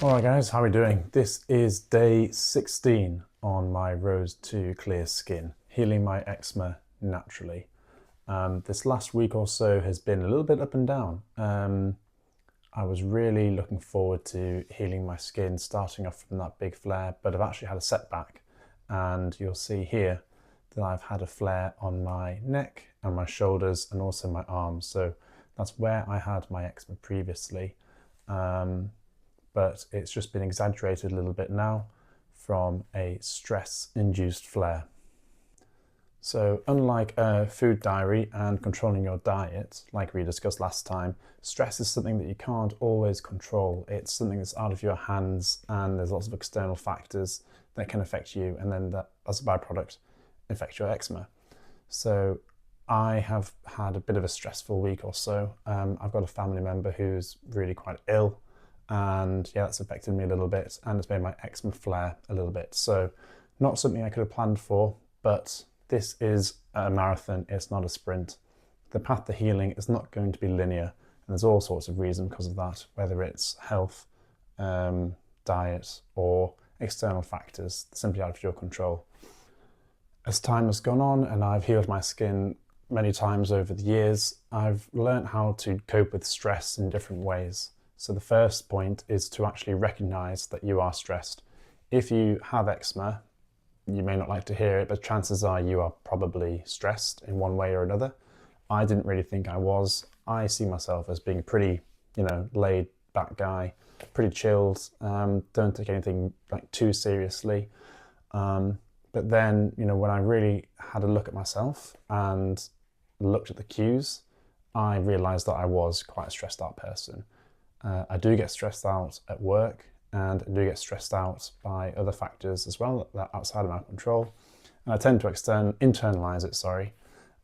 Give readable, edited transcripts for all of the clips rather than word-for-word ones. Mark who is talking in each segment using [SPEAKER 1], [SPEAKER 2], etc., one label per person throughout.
[SPEAKER 1] Alright guys, how are we doing? This is day 16 on my road to clear skin, healing my eczema naturally. This last week or so has been a little bit up and down. I was really looking forward to healing my skin, starting off from that big flare, but I've actually had a setback, and you'll see here that I've had a flare on my neck and my shoulders and also my arms. So that's where I had my eczema previously. But it's just been exaggerated a little bit now from a stress-induced flare. So unlike a food diary and controlling your diet, like we discussed last time, stress is something that you can't always control. It's something that's out of your hands, and there's lots of external factors that can affect you, and then that, as a byproduct, affect your eczema. So I have had a bit of a stressful week or so. I've got a family member who's really quite ill, and yeah, that's affected me a little bit, and it's made my eczema flare a little bit. So not something I could have planned for, but this is a marathon, it's not a sprint. The path to healing is not going to be linear, and there's all sorts of reasons because of that, whether it's health, diet, or external factors simply out of your control. As time has gone on and I've healed my skin many times over the years, I've learned how to cope with stress in different ways. So the first point is to actually recognize that you are stressed. If you have eczema, you may not like to hear it, but chances are you are probably stressed in one way or another. I didn't really think I was. I see myself as being pretty, laid back guy, pretty chilled, don't take anything like too seriously. But then, when I really had a look at myself and looked at the cues, I realized that I was quite a stressed out person. I do get stressed out at work, and I do get stressed out by other factors as well that are outside of my control. And I tend to internalize it,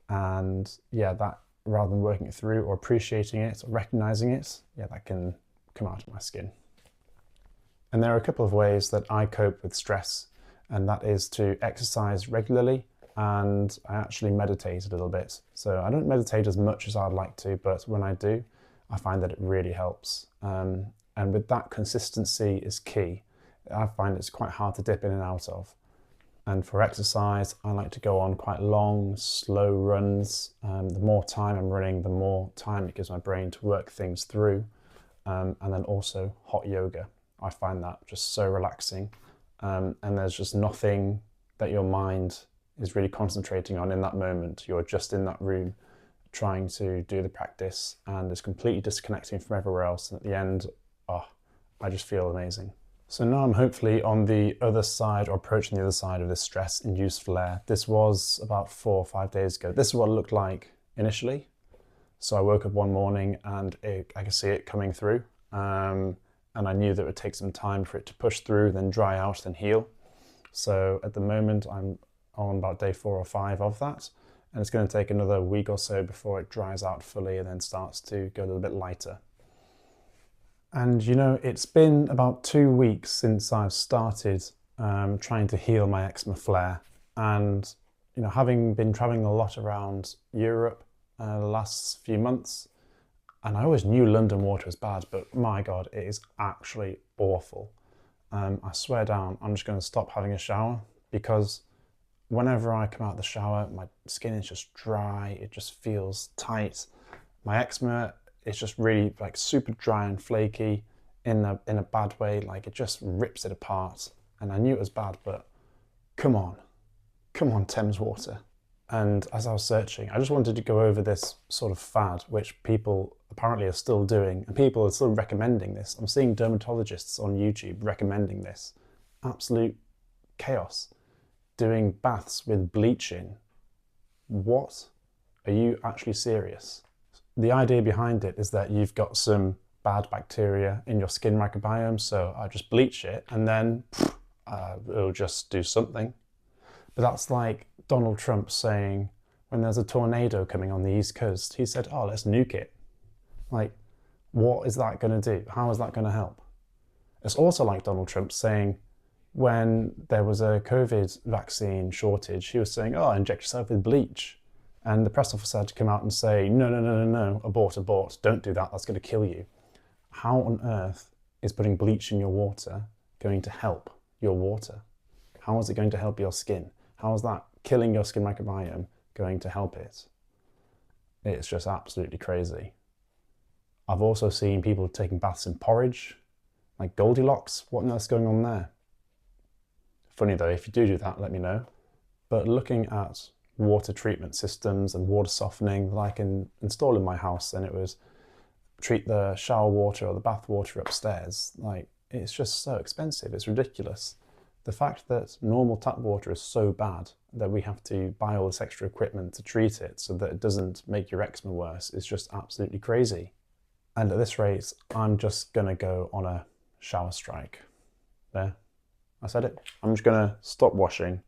[SPEAKER 1] and yeah, that rather than working it through or appreciating it or recognizing it, yeah, that can come out of my skin. And there are a couple of ways that I cope with stress, and that is to exercise regularly, and I actually meditate a little bit. So I don't meditate as much as I'd like to, but when I do, I find that it really helps. And with that, consistency is key. I find it's quite hard to dip in and out of. And for exercise, I like to go on quite long, slow runs. The more time I'm running, the more time it gives my brain to work things through. And then also hot yoga. I find that just so relaxing. And there's just nothing that your mind is really concentrating on in that moment. You're just in that room trying to do the practice, and it's completely disconnecting from everywhere else. And at the end, I just feel amazing. So now I'm hopefully on the other side, or approaching the other side of this stress-induced flare. This was about 4 or 5 days ago. This is what it looked like initially. So I woke up one morning and I could see it coming through. And I knew that it would take some time for it to push through, then dry out, then heal. So at the moment, I'm on about day 4 or 5 of that. And it's going to take another week or so before it dries out fully and then starts to go a little bit lighter. And it's been about 2 weeks since I've started trying to heal my eczema flare. And, having been traveling a lot around Europe the last few months, and I always knew London water was bad, but my God, it is actually awful. I swear down, I'm just going to stop having a shower, because whenever I come out of the shower, my skin is just dry, it just feels tight. My eczema is just really like super dry and flaky in a bad way, like it just rips it apart. And I knew it was bad, but come on Thames water. And as I was searching, I just wanted to go over this sort of fad, which people apparently are still doing, and people are still recommending this. I'm seeing dermatologists on YouTube recommending this. Absolute chaos. Doing baths with bleach in. What? Are you actually serious? The idea behind it is that you've got some bad bacteria in your skin microbiome, so I just bleach it and then it'll just do something. But that's like Donald Trump saying, when there's a tornado coming on the East Coast, he said, let's nuke it. Like, what is that going to do? How is that going to help? It's also like Donald Trump saying, when there was a COVID vaccine shortage, he was saying, inject yourself with bleach. And the press officer had to come out and say, no, abort, don't do that, that's going to kill you. How on earth is putting bleach in your water going to help your water? How is it going to help your skin? How is that killing your skin microbiome going to help it? It's just absolutely crazy. I've also seen people taking baths in porridge, like Goldilocks. What on earth's going on there? Funny though, if you do that, let me know. But looking at water treatment systems and water softening that I can install in my house, and it was treat the shower water or the bath water upstairs, like, it's just so expensive, it's ridiculous. The fact that normal tap water is so bad that we have to buy all this extra equipment to treat it so that it doesn't make your eczema worse is just absolutely crazy. And at this rate, I'm just gonna go on a shower strike. There, I said it. I'm just gonna stop washing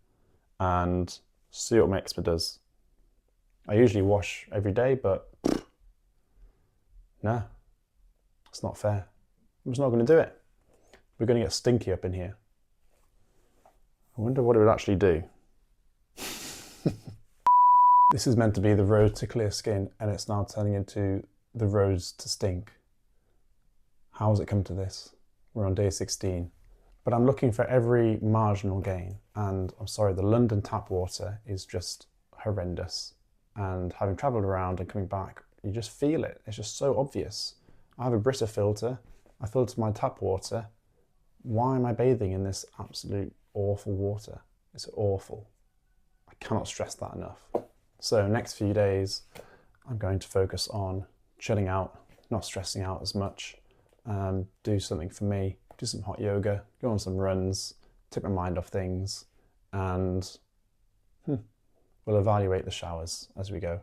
[SPEAKER 1] and see what my eczema does. I usually wash every day, but nah, it's not fair. I'm just not gonna do it. We're gonna get stinky up in here. I wonder what it would actually do. This is meant to be the road to clear skin, and it's now turning into the roads to stink. How has it come to this? We're on day 16. But I'm looking for every marginal gain, and I'm sorry, the London tap water is just horrendous. And having travelled around and coming back, you just feel it. It's just so obvious. I have a Brita filter. I filter my tap water. Why am I bathing in this absolute awful water? It's awful. I cannot stress that enough. So next few days, I'm going to focus on chilling out, not stressing out as much, do something for me, do some hot yoga, go on some runs, take my mind off things, and we'll evaluate the showers as we go.